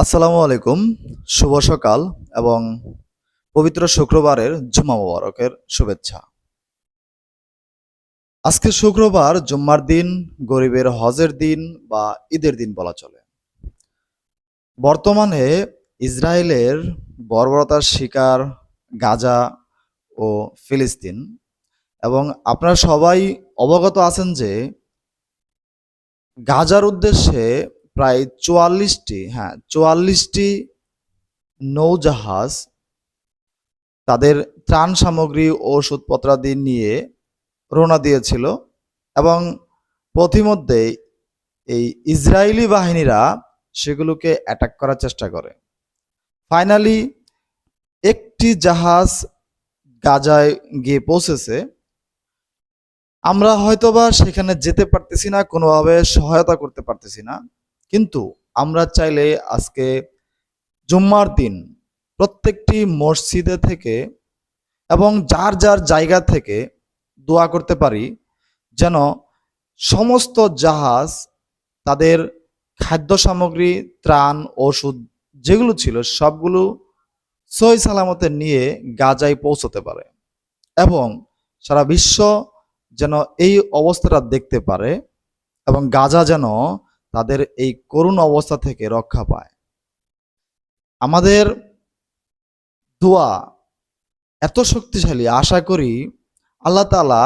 আসসালামু আলাইকুম। শুভ সকাল এবং পবিত্র শুক্রবারের জুমা মোবারকের শুভেচ্ছা। আজকে শুক্রবার, জুম্মার দিন, গরিবের হজের দিন বা ঈদের দিন বলা চলে। বর্তমানে ইসরায়েলের বর্বরতার শিকার গাজা ও ফিলিস্তিন, এবং আপনারা সবাই অবগত আছেন যে গাজার উদ্দেশ্যে প্রায় ৪৪টি নৌজাহাজ তাদের ত্রাণ সামগ্রী ও ওষুধপত্রাদি নিয়ে রওনা দিয়েছিল, এবং পথিমধ্যে এই ইসরায়েলি বাহিনীরা সেগুলোকে অ্যাটাক করার চেষ্টা করে। ফাইনালি একটি জাহাজ গাজায় গিয়ে পৌঁছেছে। আমরা হয়তোবা সেখানে যেতে পারতেছি না, কোনোভাবে সহায়তা করতে পারতেছি না, কিন্তু আমরা চাইলে আজকে জুম্মার দিন প্রত্যেকটি মসজিদে থেকে এবং যার যার জায়গা থেকে দোয়া করতে পারি যেন সমস্ত জাহাজ তাদের খাদ্য সামগ্রী, ত্রাণ, ওষুধ যেগুলো ছিল সবগুলো সহি সালামতে নিয়ে গাজায় পৌঁছতে পারে, এবং সারা বিশ্ব যেন এই অবস্থাটা দেখতে পারে এবং গাজা যেন তাদের এই করুণ অবস্থা থেকে রক্ষা পায়। আমাদের দোয়া এত শক্তিশালী, আশা করি আল্লাহ তাআলা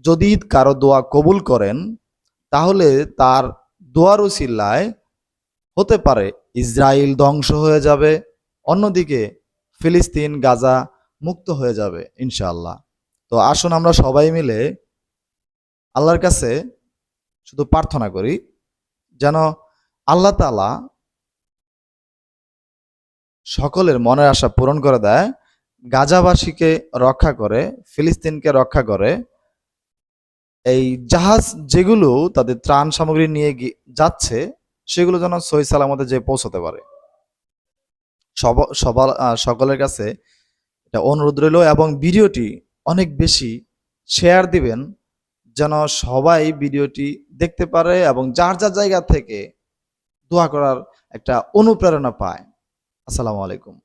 যদি কারো দোয়া কবুল করেন তাহলে তার দোয়ার উসিলায় হতে পারে ইসরায়েল ধ্বংস হয়ে যাবে, অন্যদিকে ফিলিস্তিন গাজা মুক্ত হয়ে যাবে ইনশাআল্লাহ। তো আসুন আমরা সবাই মিলে আল্লাহর কাছে শুধু প্রার্থনা করি যেন আল্লাহ তাআলা সকলের মনের আশা পূরণ করে দেয়, গাজাবাসীকে রক্ষা করে, ফিলিস্তিনকে রক্ষা করে, এই জাহাজ যেগুলো তাদের ত্রাণ সামগ্রী নিয়ে যাচ্ছে সেগুলো যেন সহি সালামতে যে পৌঁছতে পারে। সবার সকলের কাছে এটা অনুরোধ রইল, এবং ভিডিওটি অনেক বেশি শেয়ার দিবেন যেন সবাই ভিডিওটি দেখতে পারে এবং যার যার জায়গা থেকে দোয়া করার একটা অনুপ্রেরণা পায়। আসসালামু আলাইকুম।